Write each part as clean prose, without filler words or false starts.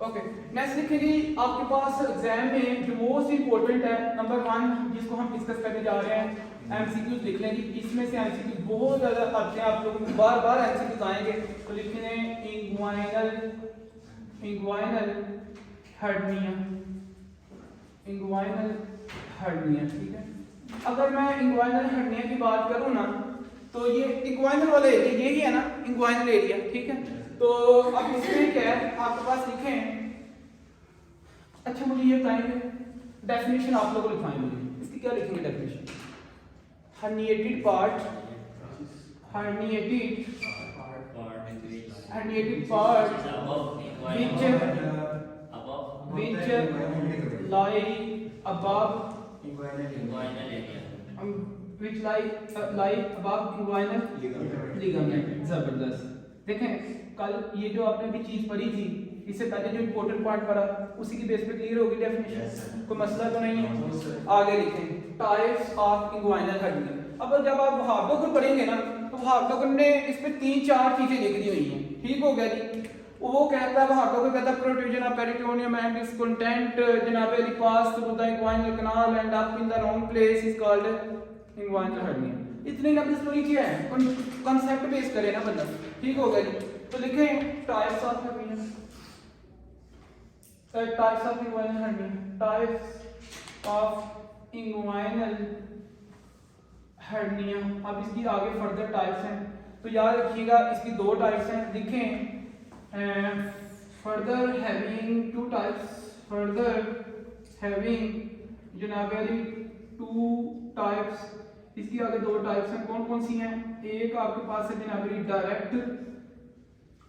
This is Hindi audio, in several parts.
ओके नेक्स्ट लिखें जी, आपके पास एग्जाम में जो मोस्ट इंपॉर्टेंट है नंबर 1 जिसको हम डिस्कस करने जा रहे हैं, एमसीक्यूज लिख लें जी। इसमें से एमसीक्यूज बहुत ज़्यादा आते हैं, आप लोगों को बार बार एमसीक्यूज आएंगे, तो लिखने इंग्वाइनल हर्निया, इंग्वाइनल हर्निया, ठीक है। अगर मैं इंग्वाइनल हर्निया की बात करूँ ना, तो ये इंग्वाइनल वाला एरिया यही है ना, इंग्वाइनल एरिया, ठीक है। तो अब इसमें क्या है आपके पास लिखें, अच्छा मुझे ये बताएंगे डेफिनेशन आप लोगों को लिखवाएं, मुझे इसकी क्या लिखेंगे definition. Herniated part, herniated part which lie above which lie above inguinal ligament। जबरदस्त। देखें कल ये जो आपने भी चीज पढ़ी थी, इससे पहले जो इंपॉर्टेंट पार्ट पढ़ा उसी की बेस पे क्लियर होगी डेफिनेशन, कोई मसला तो नहीं है। आगे लिखें टाइप्स ऑफ इंग्वाइनल हर्निया। अब जब आप हार्डोकर पढ़ेंगे ना, तो हार्डोकर ने इस पे 3-4 चीजें लिख दी हुई हैं, ठीक हो गया जी। वो कहता है हार्डोकर कहता है protrusion of peritoneum and its content जनाब एली pass through the inguinal canal and up in the wrong place is called inguinal hernia. इतनी लंबी स्टोरी क्या है, कांसेप्ट बेस करे ना बंदा, ठीक हो गया जी। तो लिखें types of hernia, types of inguinal hernia, types of inguinal hernia. अब इसकी आगे फर्दर टाइप्स हैं, तो याद रखिएगा इसकी 2 टाइप्स हैं। लिखें further having 2 types, further having जनाब अली 2 टाइप्स। इसकी आगे 2 टाइप्स हैं, कौन कौन सी हैं। एक आपके पास है जनाब अली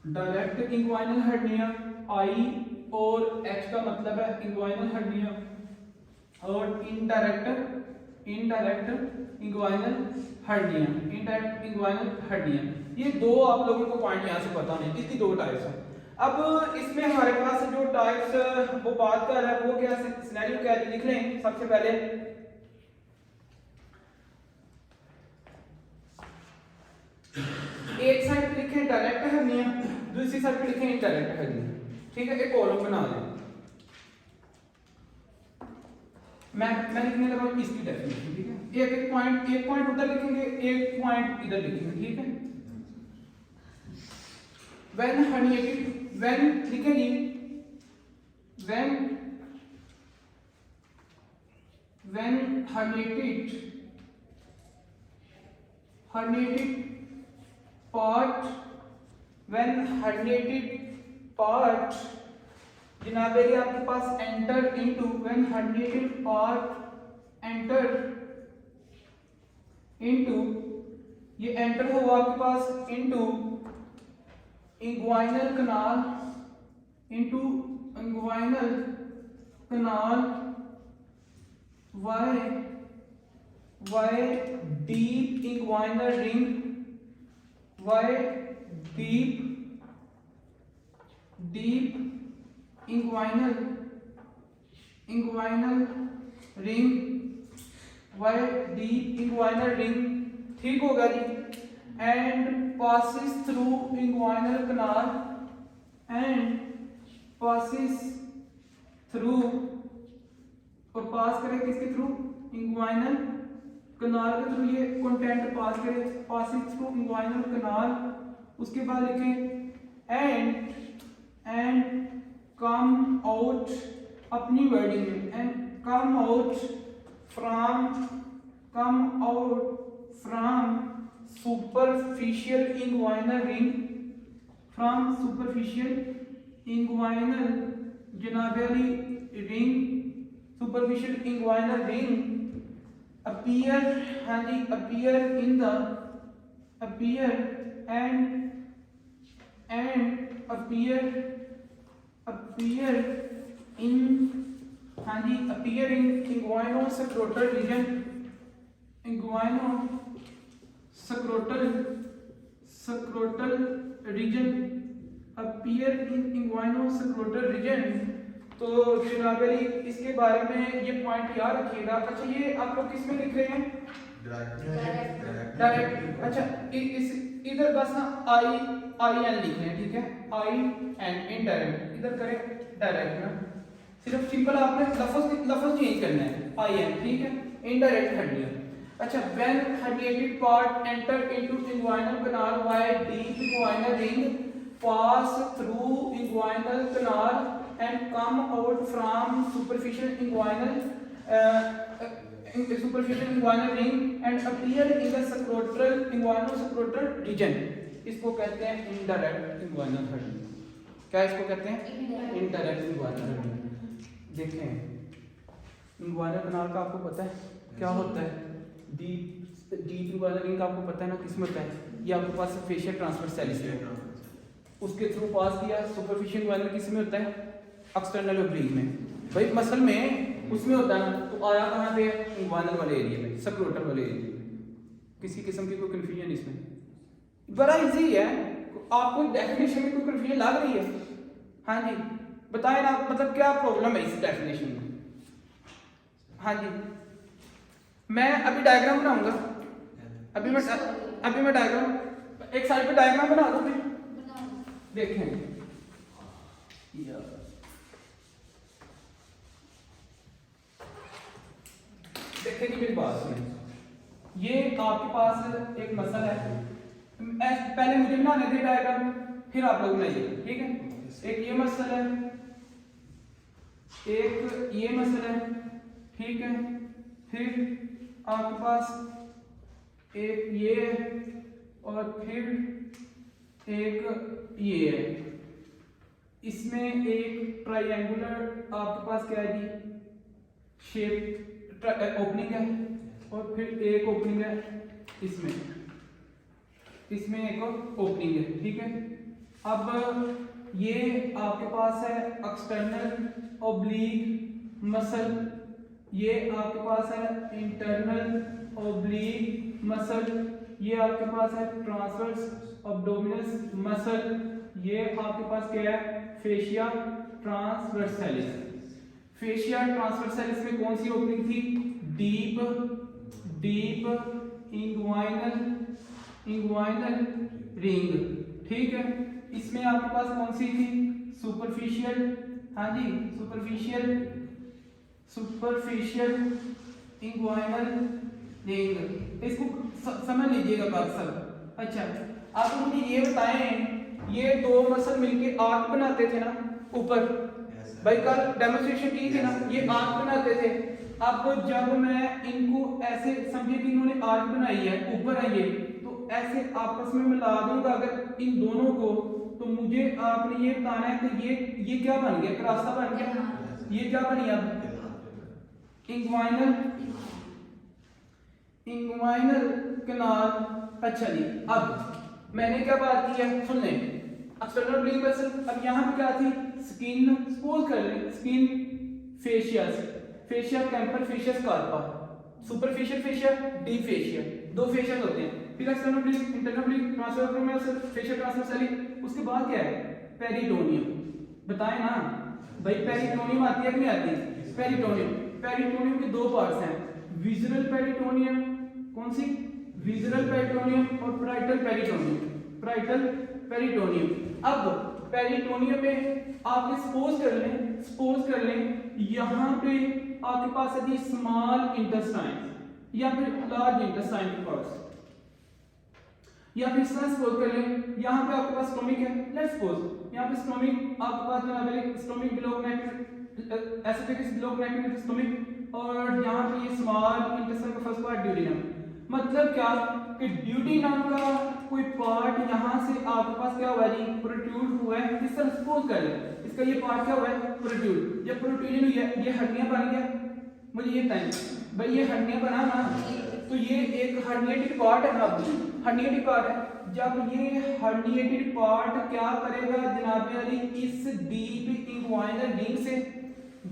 डायरेक्ट इंग्वाइनल हर्निया, आई और एच का मतलब है इंग्वाइनल हर्निया, और indirect inguinal hernia, indirect inguinal hernia. ये 2 आप लोगों को पॉइंट यहाँ से पता नहीं, इसकी 2 टाइप्स हैं। अब इसमें हमारे पास जो टाइप्स वो बात कर रहा है वो क्या सिनेरियो क्या है, लिख लें। सबसे पहले एक साइड पे लिखें डायरेक्ट हर्निया, दूसरी साइड पे लिखें इनडायरेक्ट हर्निया, ठीक है। एक कॉलम बना लें। मैं लिखने लगा इसकी डेफिनेशन, ठीक है। एक पॉइंट उधर लिखेंगे, एक पॉइंट इधर लिखेंगे, ठीक है। व्हेन हर्निएटेड, व्हेन लिखेंगे when herniated part, when herniated part जनाब ये आपके पास enter into, when herniated part enter into, ये एंटर हुआ आपके पास into inguinal canal, into inguinal canal via deep inguinal ring, via deep inguinal ring, via deep inguinal ring, ठीक होगा जी। And passes through inguinal canal, and passes through, और पास करे किसके थ्रू, इंग्वाइनल कैनाल के थ्रू, ये कंटेंट पास करे, passes through inguinal canal। उसके बाद लिखें एंड come out, अपनी वर्डिंग में, and come out from superficial inguinal ring, from superficial inguinal generally ring, superficial inguinal ring appear, हाँ जी, appear in the, appear in, हाँ जी, appear in inguinoscrotal region, scrotal region, appear in inguinoscrotal region। तो जनाब अली इसके बारे में ये पॉइंट याद रखिएगा। अच्छा ये आप लोग किस में लिख रहे हैं, डायरेक्ट। अच्छा इस इधर बस ना आई एन लिख रहे हैं, ठीक है, आई एन इनडायरेक्ट। इधर करें डायरेक्ट ना, सिर्फ सिंपल आपने लफ्ज चेंज करना है आई एम, ठीक है। इनडायरेक्ट हड्डियां, अच्छा when herniated part enter into inguinal canal via deep inguinal ring pass through inguinal canal and come out from superficial inguinal ring and appear in the scrotal inguinal-scrotal region, इसको कहते हैं indirect inguinal hernia। क्या इसको कहते हैं? indirect inguinal hernia। देखें inguinal canal का आपको पता है क्या होता है? डीप इंगुइनल रिंग आपको पता है ना किसमें होता है? ये आपके पास फेशियल ट्रांसवर्सैलिस है, उसके थ्रू पास किया। सुपरफिशियल इंगुइनल किसमें होता है? एक्सटर्नल ओब्लिक में। भाई मसल में उसमें होता है ना, तो आया कहाँ पे? इंगुइनल वाले एरिया में, सक्रोटल वाले एरिया में। किसी किस्म की कोई कंफ्यूजन इसमें? बड़ा इजी है। आपको डेफिनेशन में कोई कंफ्यूजन लग रही है? हाँ जी बताएं ना, मतलब क्या प्रॉब्लम है इस डेफिनेशन में? हाँ जी मैं अभी डायग्राम बनाऊंगा, अभी मैं डायग्राम एक साइड पे डायग्राम बना दूं फिर देखें। देखें कि मेरी बात सुने, ये आपके पास एक मसल है, पहले मुझे बनाने दे डायग्राम फिर आप लोग बनाइए, ठीक है। एक ये मसल है, एक ये मसल है, ठीक है। फिर आपके पास एक ये है और फिर एक ये है। इसमें एक ट्रायंगुलर आपके पास क्या है जी? शेप ओपनिंग है और फिर एक ओपनिंग है इसमें एक ओपनिंग है, ठीक है। अब ये आपके पास है एक्सटर्नल ओब्लिक मसल, ये आपके पास है इंटरनल ओब्लिक मसल, ये आपके पास है ट्रांसवर्स एब्डोमिनस मसल, ये आपके पास क्या है? Fascia transversalis. फेशिया ट्रांसवर्सैलिस में कौन सी ओपनिंग थी? डीप इंगुइनल रिंग, ठीक है। इसमें आपके पास कौन सी थी? सुपरफिशियल, हाँ जी सुपरफिशियल इंगुइनल रिंग। इसको समझ लीजिएगा बात सब। अच्छा आप मुझे ये बताएं, ये दो मसल मिलके आर्क बनाते थे ना ऊपर, भाई कल डेमोन्स्ट्रेशन की थी ना, ये आर्क बनाते थे। अब जब मैं इनको ऐसे समझिए कि इन्होंने आर्क बनाई है, ऊपर है ये, तो ऐसे आपस में मिला दूंगा अगर इन दोनों को, तो मुझे आपने ये बताना है कि ये क्या बन गया? एक रास्ता बन गया। ये क्या बनी? अब इंगुइनल कैनाल। अच्छा जी अब मैंने क्या बात की है सुन लें, एक्सटर्नल ओब्लिक मसल। अब यहाँ पे क्या थी? स्किन, सपोज कर लें skin fascia camper, fascia स्कार्पा, superficial fascia, deep fascia, दो फेशिया होते हैं। फिर external oblique, internal oblique, transverse fascia transversely. उसके बाद क्या है? पेरिटोनियम। बताएं ना भाई, पेरिटोनियम आती है कि नहीं आती? पेरिटोनियम के दो पार्ट्स हैं, विजुअल पेरिटोनियम, कौन सी? विजुअल पेरिटोनियम और पैराइटल पेरिटोनियम। अब पेरिटोनियम में आप सपोज कर लें यहाँ पे आपके पास है जी स्मॉल इंटेस्टाइन या फिर लार्ज इंटेस्टाइन के पास, या फिर सपोज कर लें यहाँ पे आपके पास स्टोमिक है। लेट्स सपोज यहाँ पे स्टोमिक आपके पास जनाब stomach below connected, oesophagus below connected with stomach, और यहाँ पे ये स्मॉल इंटेस्टाइन का फर्स्ट पार्ट ड्यूडेनम। मतलब क्या कि ड्यूडेनम का कोई पार्ट यहाँ से आपके पास क्या हुआ जी? प्रोट्रूड हुआ है। इस तरह सपोज कर लें इसका ये पार्ट क्या हुआ है? प्रोट्रूड। जब प्रोट्रूजन हुई है, ये हड्डियां बन गया। मुझे ये बताएं भाई, ये हड्डियां बना ना, तो ये एक हर्निएटेड पार्ट है ना, हर्निएटेड पार्ट है। जब ये हर्निएटेड पार्ट क्या करेगा जनाब अली? इस डीप इंगुइनल रिंग से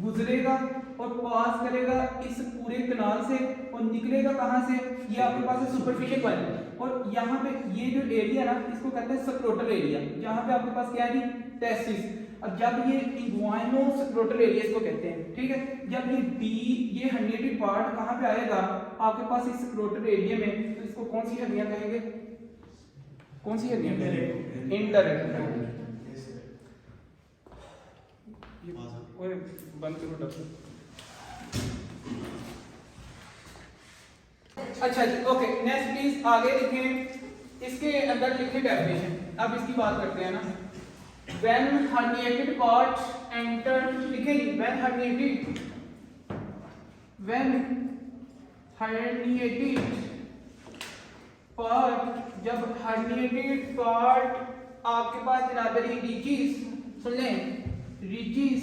गुजरेगा और पास करेगा इस पूरे कनाल से और निकलेगा कहां से? ये आपके पास है सुपरफिशियल वाले, और यहाँ पे ये जो एरिया ना इसको कहते हैं सक्रोटल एरिया, जहाँ पे आपके पास क्या है जी? टेस्टिस। अब जब ये इंगुइनो सक्रोटल एरिया इसको कहते हैं, ठीक है। जब ये हर्निएटेड पार्ट कहाँ पे आएगा? आपके पास इस सक्रोटल एरिया में, तो इसको कौन सी हड्डियां कहेंगे? कौन सी हड्डियां कहेंगे? इंटररेक्टल। ओए बंद करो डॉक्टर। अच्छा जी ओके नेक्स्ट प्लीज आगे लिखें। इसके अंदर लिखें डेफिनेशन। अब इसकी बात करते हैं ना। When herniated parts enter लिखें जी when herniated part जब herniated part आपके पास जनाबरी reaches सुन लें reaches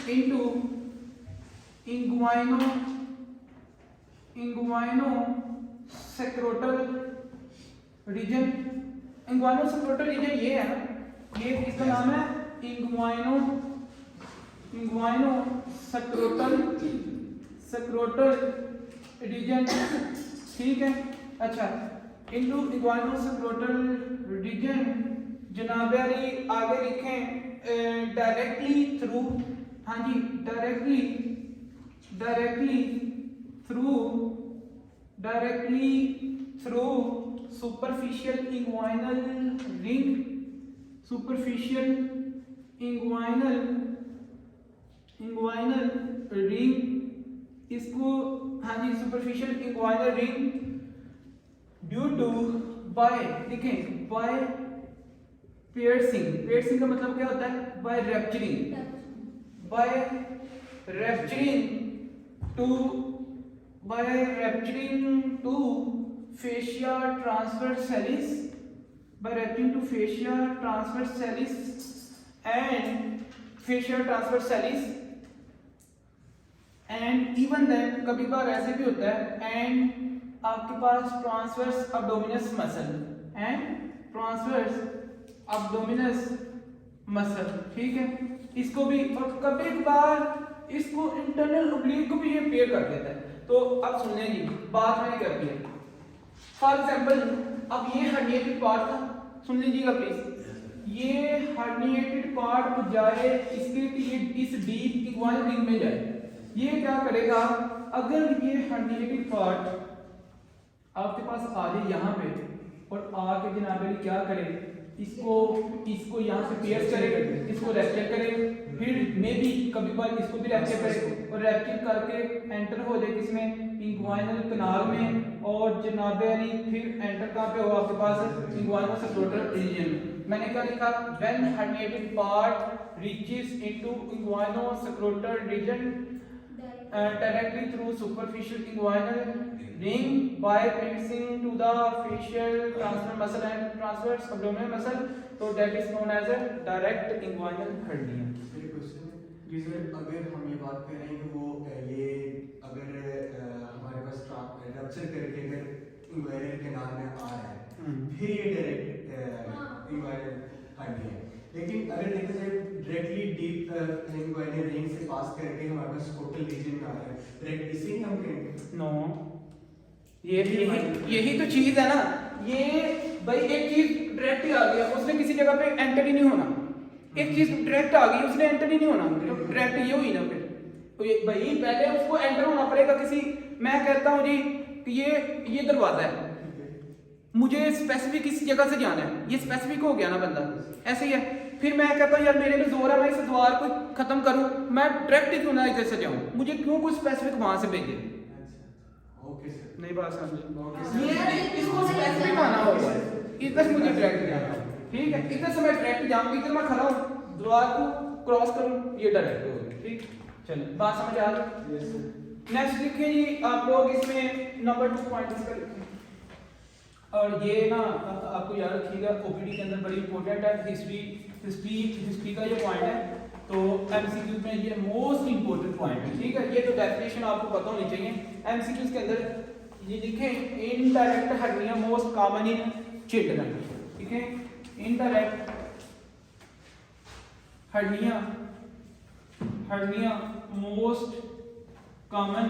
into inguinosacrotal region। inguinosacrotal region ये है ना, ये इसका नाम है inguinosacrotal region, ठीक है। अच्छा into inguinosacrotal region जनाबरी आगे लिखें डायरेक्टली थ्रू, हाँ जी directly through superficial inguinal ring इसको हाँ जी superficial inguinal ring due to by लिखें by piercing का मतलब क्या होता है by rupturing to fascia transversalis and even then कभी बार ऐसे भी होता है and आपके पास transverse abdominis muscle ठीक है। इसको भी और कभी बार इसको इंटरनल ओब्लिक को भी ये पेयर कर देता है। तो अब सुन लें जी बात मैंने कर दी है। फॉर एग्जांपल अब ये हर्निएटेड पार्ट था, सुन लीजिएगा प्लीज। ये हर्निएटेड पार्ट जाए इसके इस डीप इक्वाइनल रिंग में जाए। ये क्या करेगा अगर ये हर्निएटेड पार्ट आपके पास आ जाए यहाँ पे और आके जनाब क्या करे इसको यहाँ से पियर्स करे, इसको रैप्चर करे, फिर मे भी कभी बार इसको भी रैप्चर करे और रैप्चर करके एंटर हो जाए किसमें इंग्वाइनल कनाल में और जनाब अली फिर एंटर कहाँ पे हो आपके पास इंग्वाइनोसैक्रोटल रीजन में। मैंने क्या लिखा when herniated part reaches into inguinoscrotal region directly through superficial inguinal ring by piercing to the facial transverse muscle and transverse abdominal muscle, so that is known as a direct inguinal hernia। मेरे क्वेश्चन है जी सर, अगर हम ये बात कर रहे हैं कि वो ये अगर हमारे पास रप्चर करके अगर इंग्वाइनल कैनाल में आ रहा है फिर ये डायरेक्ट इंग्वाइनल हर्निया है, लेकिन अगर देखा जाए डायरेक्टली डीप इंग्वाइनल रिंग से पास करके हमारे पास स्कोटल रीजन में आ रहा है, डायरेक्ट इसी हम कहेंगे नो यही तो चीज है ना। ये भाई एक चीज डायरेक्ट ही आ गया उसने किसी जगह पे एंटर ही नहीं होना, एक चीज डायरेक्ट आ गई उसने एंटर ही नहीं होना, तो डायरेक्ट ये हुई ना। फिर तो ये भाई पहले उसको एंटर होना पड़ेगा किसी, मैं कहता हूँ जी कि ये दरवाजा है, मुझे स्पेसिफिक इस जगह से जाना है, ये स्पेसिफिक हो गया ना बंदा, ऐसे ही है। फिर मैं कहता हूँ यार मेरे में जोर है मैं इस द्वार को खत्म करूँ, मैं डायरेक्ट क्यों ना इधर से जाऊँ, मुझे क्यों कोई स्पेसिफिक वहां से भेजे। ओके सर, नहीं बात समझे, ये इसको स्पेसिफिक आना होगा, इधर मुझे डायरेक्ट जाना है, ठीक है। इधर से मैं डायरेक्ट जाऊँ, इधर मैं खड़ा हूँ द्वार को क्रॉस करूँ, ये डायरेक्ट होगा, ठीक। चलिए बात समझ आ रही है। नेक्स्ट लिखिए जी आप लोग इसमें नंबर 2 पॉइंट इसका लिखें, और ये ना आपको याद रखिएगा ओपीडी के अंदर बड़ी इंपॉर्टेंट है। हिस्ट्री का ये पॉइंट है, तो एमसीक्यू में ये मोस्ट इंपॉर्टेंट पॉइंट है, ठीक है। ये तो डेफिनेशन आपको पता होनी चाहिए। एमसीक्यूज के अंदर ये लिखें indirect hernia most common in children, ठीक है। Indirect hernia most common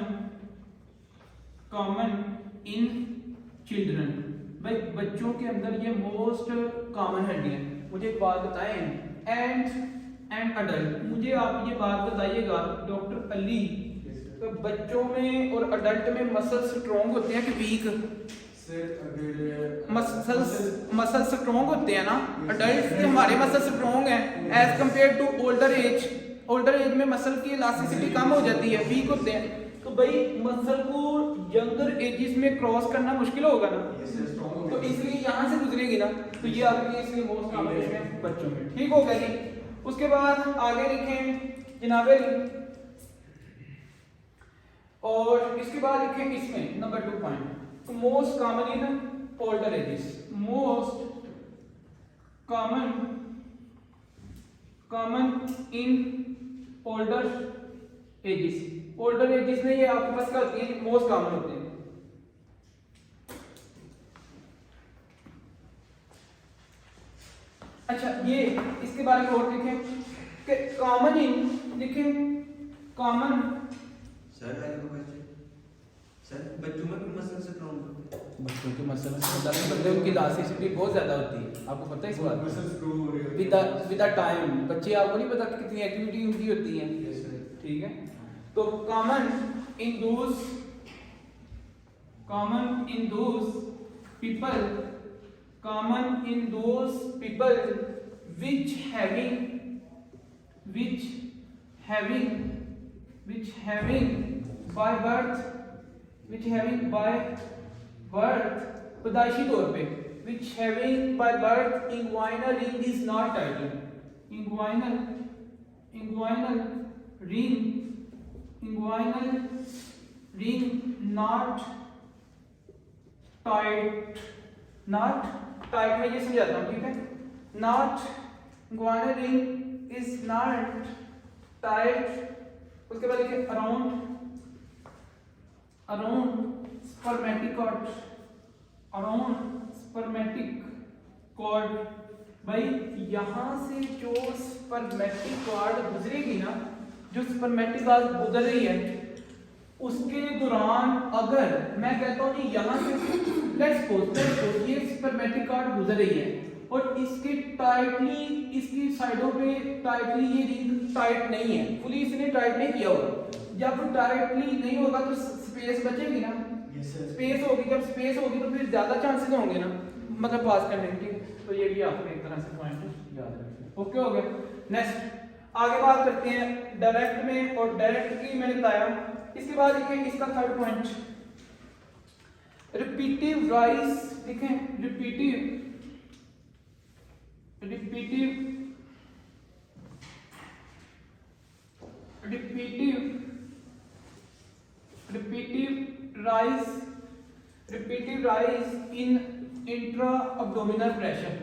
in children, भाई बच्चों के अंदर ये मोस्ट कॉमन हर्निया है। मुझे एक बात बताएं एंड अडल्ट, मुझे आप ये बात बताइएगा डॉक्टर अली, तो बच्चों में और अडल्ट में मसल स्ट्रॉन्ग होते हैं कि वीक? सर अगर मसल्स स्ट्रॉन्ग होते हैं ना, अडल्ट से हमारे मसल स्ट्रॉन्ग हैं as compare to older age में मसल की इलास्टिसिटी कम हो जाती है, वीक होते हैं। तो भाई मसल को यंगर एजेस में क्रॉस करना मुश्किल होगा ना, तो इसलिए यहाँ से गुजरेगी ना, तो ये आपके लिए इसलिए मोस्ट कॉमन इसमें बच्चों में। ठीक हो गया जी। उसके बाद आगे लिखें जनाबे, और इसके बाद लिखें इसमें number 2 point, most common in older ages, most common in older ages में ये आपके पास क्या होती है, मोस्ट कॉमन होते हैं। अच्छा ये इसके बारे में और लिखें कि कॉमन इन, लिखें कॉमन। सर बच्चों में भी मसल स्ट्रॉन्ग होते हैं, बच्चों के मसल में उनकी इलास्टिसिटी बहुत ज्यादा होती है, आपको पता है इस बात मसल स्ट्रॉन्ग हो रही है विद टाइम। बच्चे आपको नहीं पता कितनी एक्टिविटी उनकी होती है, ठीक है। तो common in those people which having by birth पैदाइशी तौर पे which having by birth inguinal ring is not tightened, inguinal ring not tight मैं ये समझाता हूँ, ठीक है। not inguinal ring is not tight। उसके बाद लिखे around spermatic cord। भाई यहाँ से जो स्पर्मेटिक कॉर्ड गुजरेगी ना, जो स्पर्मेटिक कॉर्ड गुजर रही है, उसके दौरान अगर मैं कहता हूँ कि यहाँ से लेट्स सपोज ये स्पर्मेटिक कॉर्ड गुजर रही है और इसके टाइटली इसकी साइडों पे टाइटली ये रिंग टाइट नहीं है, फुली इसने टाइट नहीं किया होगा। जब टाइटली नहीं होगा तो स्पेस बचेगी ना, स्पेस होगी, जब स्पेस होगी तो फिर ज्यादा चांसेस होंगे ना मतलब पास करने के। तो ये भी आपको एक तरह से पॉइंट याद रखना। ओके हो गया। नेक्स्ट आगे बात करते हैं डायरेक्ट में, और डायरेक्ट की मैंने बताया। इसके बाद लिखें इसका थर्ड पॉइंट रिपीटिव राइज, लिखें repetitive rise in intra-abdominal pressure,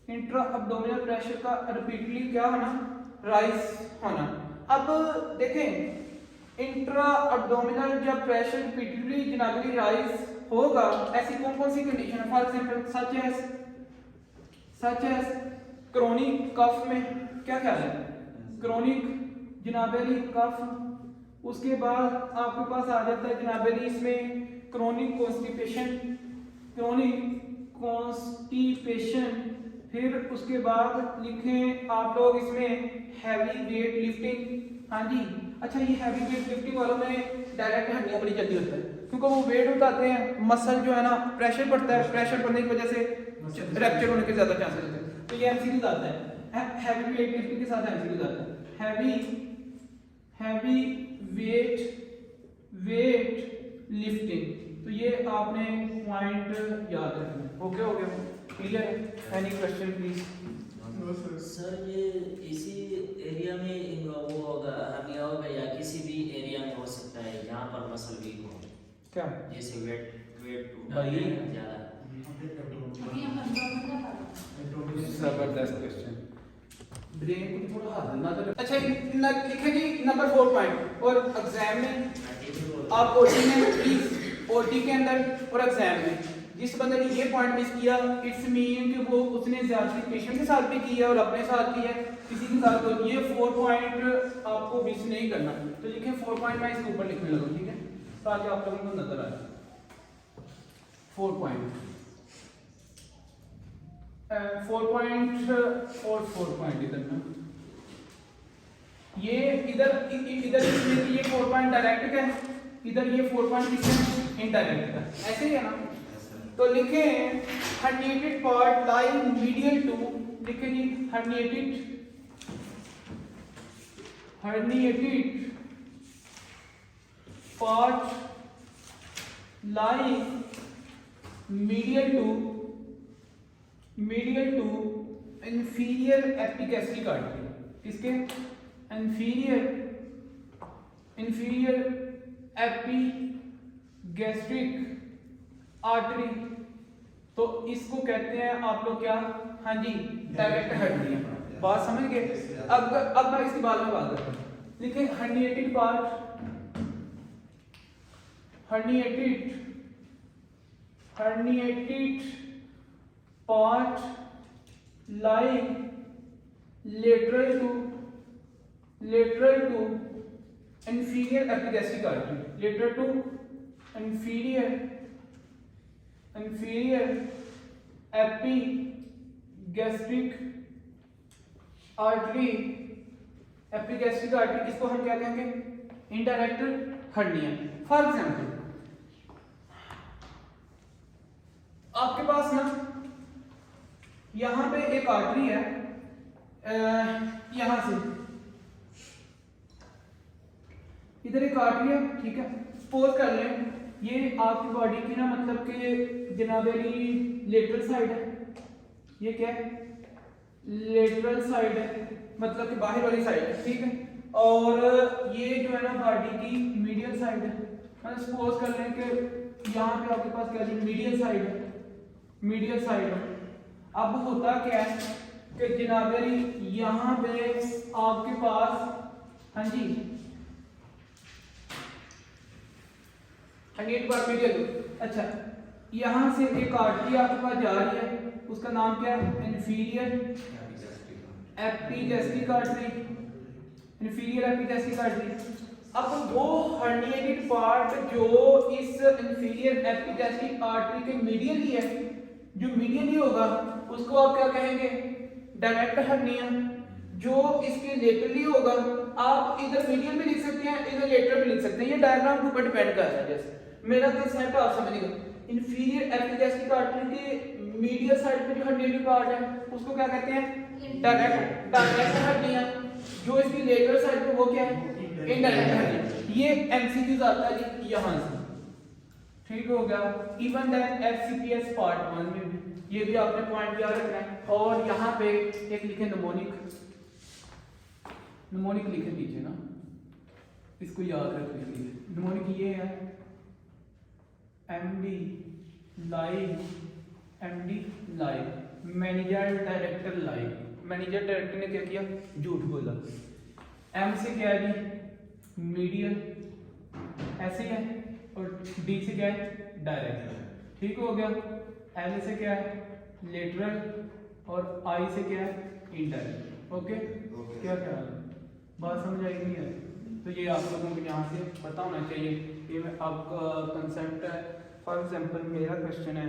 intra-abdominal pressure का रिपीटली क्या होना, राइज होना। अब देखें इंट्रा अब्डोमिनल जब प्रेशर रिपीटली जनाबली राइज होगा, ऐसी कौन कौन सी कंडीशन है, for example such as chronic cough में क्या ख्याल है, क्रोनिक जनाबेली कफ। उसके बाद आपके पास आ जाता है जनाबेली इसमें क्रोनिक कॉन्स्टिपेशन। फिर उसके बाद लिखें आप लोग इसमें हैवी वेट लिफ्टिंग। हाँ जी, अच्छा ये हैवी वेट लिफ्टिंग वालों में डायरेक्ट हड्डियां बड़ी जल्दी होता है, क्योंकि वो वेट उठाते हैं, मसल जो है ना प्रेशर पड़ता है, प्रेशर पड़ने की वजह से रैप्चर होने के ज्यादा चांसेस होते हैं। तो ये एमसीक्यू आता है, हैवी वेट लिफ्टिंग के साथ एमसीक्यू आता है, हैवी वेट लिफ्टिंग। तो ये आपने पॉइंट याद रखना है। ओके हो गया, क्लियर है? Any question please? सर ये इसी एरिया में वो होगा, हर्निया होगा, या किसी भी एरिया में हो सकता है जहाँ पर मसल वीक हो, क्या जैसे वेट भाई ज्यादा। जबरदस्त क्वेश्चन, ब्रेन को थोड़ा हाथ देना तो। अच्छा लिखे जी नंबर 4 पॉइंट, और एग्जाम में आप ओटी में प्लीज, ओटी के अंदर और एग्जाम में जिस बंदे ने ये पॉइंट मिस किया, इट्स मीन कि वो उसने ज्यादा पेशेंट के साथ भी की है और अपने साथ भी है, किसी के साथ। तो ये 4 पॉइंट आपको मिस नहीं करना। तो लिखें 4 पॉइंट, मैं इसके ऊपर लिखने लगा, ठीक है, ताकि आप लोगों को नजर आए। 4 पॉइंट और 4 पॉइंट इधर ना, ये इधर इसमें ये 4 पॉइंट डायरेक्ट है, इधर ये 4 पॉइंट किसमें इनडायरेक्ट है, ऐसे ही है ना। तो लिखें herniated part lying medial to, लिखें जी herniated part lying medial to inferior epigastric artery, किसके inferior epigastric आर्टरी। तो इसको कहते हैं आप लोग क्या, हाँ जी डायरेक्ट हर्निया। बात समझ गए। अब मैं इसके बारे में बात करता हूँ। लिखें herniated part lying lateral to inferior epigastric artery, lateral to inferior epigastric artery, इसको हम क्या कहेंगे, इंडायरेक्ट हर्निया। फॉर एग्जाम्पल आपके पास ना यहां पे एक आर्टरी है, यहां से इधर एक आर्टरी है, ठीक है। सपोज कर लें ये आपकी बॉडी की ना मतलब कि जनाबेली लेटरल साइड है, ये क्या है लेटरल साइड है, मतलब कि बाहर वाली साइड है, ठीक है। और ये जो है ना बॉडी की मीडियल साइड है। मतलब सपोज कर लें कि यहाँ पे आपके पास क्या है मीडियल साइड है। अब होता क्या है कि जनाबेली यहाँ पे आपके पास, हाँ जी मीडियल, अच्छा यहाँ से एक आर्टरी आपके पास जा रही है, उसका नाम क्या है इंफीरियर एपिगैस्ट्रिक आर्टरी। अब वो हर्निएटेड पार्ट जो इस इंफीरियर एपिगैस्ट्रिक आर्टरी के मीडियली है, जो मीडियली होगा उसको आप क्या कहेंगे डायरेक्ट हर्निया। जो इसके लेटरली होगा आप इधर मीडियल भी लिख सकते हैं, इधर लेटरल भी लिख सकते हैं, ये डायग्राम के ऊपर डिपेंड कर रहा है। जैसे मेरा कंसेप्ट आप समझिएगा, इंफीरियर एपिगैस्ट्रिक आर्टरी के मीडियल साइड पे जो हर्निएटेड पार्ट है उसको क्या कहते हैं डायरेक्ट हर्निया। जो इसकी लेटरल साइड पे वो क्या है इनडायरेक्ट हर्निया। ये एमसीक्यूज आता है जी यहां से, ठीक हो गया। इवन देन एफसीपीएस पार्ट 1 में भी ये भी आपने पॉइंट याद रखना है। और यहाँ पे एक लिखे निमोनिक लिखे नीचे ना, इसको याद रख लीजिए। निमोनिक ये है MD live manager director live. Manager director ने क्या किया, झूठ बोला। एम से क्या है जी मीडियल, ऐसे है, और डी से क्या है डायरेक्ट, ठीक हो गया। एल से क्या है लेटरल, और आई से क्या है इनडायरेक्ट। ओके क्या क्या बात समझ आएगी नहीं है? तो ये आप लोगों को यहाँ से पता होना चाहिए। ये आपका कंसेप्ट है। फॉर एग्जांपल मेरा क्वेश्चन है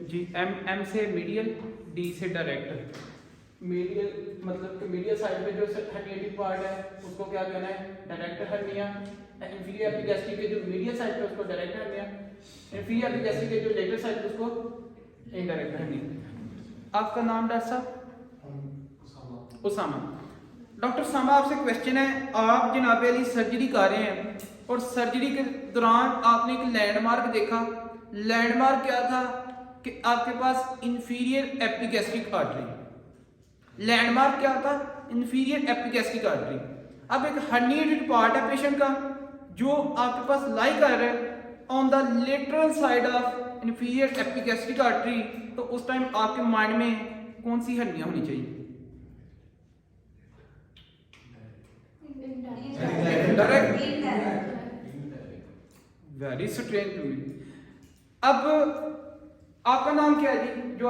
जी एम से मीडियल, डी से डायरेक्ट। मीडियल मतलब कि मीडियल साइड पे जो हर्निएटेड पार्ट है उसको क्या कहना है डायरेक्ट हर्निया। इंफीरियर एपिगैस्ट्रिक के जो मीडियल साइड पे उसको डायरेक्ट हर्निया, इंफीरियर एपिगैस्ट्रिक के जो लेटरल साइड पे उसको इनडायरेक्ट हर्निया। आपका नाम डॉक्टर साहब? उसामा। डॉक्टर सामा आपसे क्वेश्चन है, आप जनाबे अली सर्जरी कर रहे हैं और सर्जरी के दौरान आपने एक लैंडमार्क देखा। लैंडमार्क क्या था कि आपके पास इंफीरियर एपिगैस्ट्रिक आर्टरी। लैंडमार्क क्या था इंफीरियर एपिगैस्ट्रिक आर्टरी। अब एक हर्निएटेड पार्ट है पेशेंट का जो आपके पास लाई कर रहा है on the lateral side of inferior epigastric artery. तो उस टाइम आपके माइंड में कौन सी हर्निया होनी चाहिए? Very strange to me. अब आपका नाम क्या है जी? जो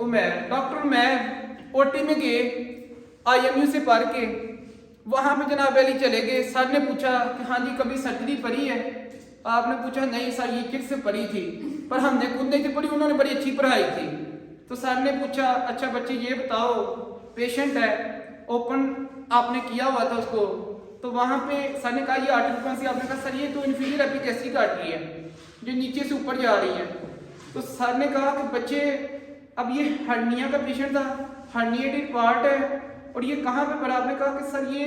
उमैर। डॉक्टर उमैर ओटी में गए, आईएमयू से पढ़ के वहां पे जनाब अली चले गए। सर ने पूछा कि हाँ जी कभी सर्जरी पढ़ी है? आपने पूछा नहीं सर ये किस से पढ़ी थी, पर हमने खुद नहीं थी पढ़ी, उन्होंने बड़ी अच्छी पढ़ाई थी। तो सर ने पूछा अच्छा बच्चे ये बताओ पेशेंट है ओपन आपने किया हुआ था उसको, तो वहाँ पे सर ने कहा ये आर्टरी कौन सी, आपने कहा सर ये तो इंफीरियर एपिगैस्ट्रिक आर्टरी है जो नीचे से ऊपर जा रही है। तो सर ने कहा कि बच्चे अब ये हर्निया का पेशेंट था, हर्निएटेड पार्ट है और ये कहाँ पे पड़ा, आपने कहा कि सर ये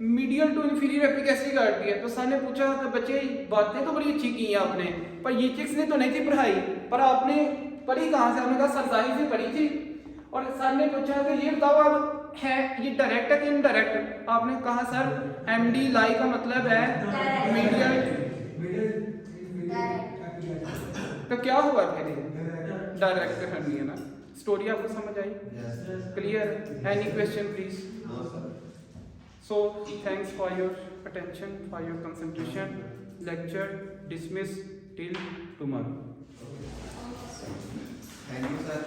medial to inferior epigastric artery है। तो सर ने पूछा कि बच्चे बातें तो बड़ी अच्छी की हैं आपने, पर ये चिक्स ने तो नहीं थी पढ़ाई, पर आपने पढ़ी कहाँ से, आपने कहा सरसाई से पढ़ी थी। और सर ने पूछा कि ये बताओ अब है ये डायरेक्ट है कि इनडायरेक्ट, आपने कहा सर एमडी लाई का मतलब है मीडियल। तो क्या हुआ फिर ये डायरेक्ट हर्निया ना, स्टोरी आपको समझ आई, clear? Any question please? So thanks for your attention, for your concentration. Lecture dismissed till tomorrow. Thank you, sir.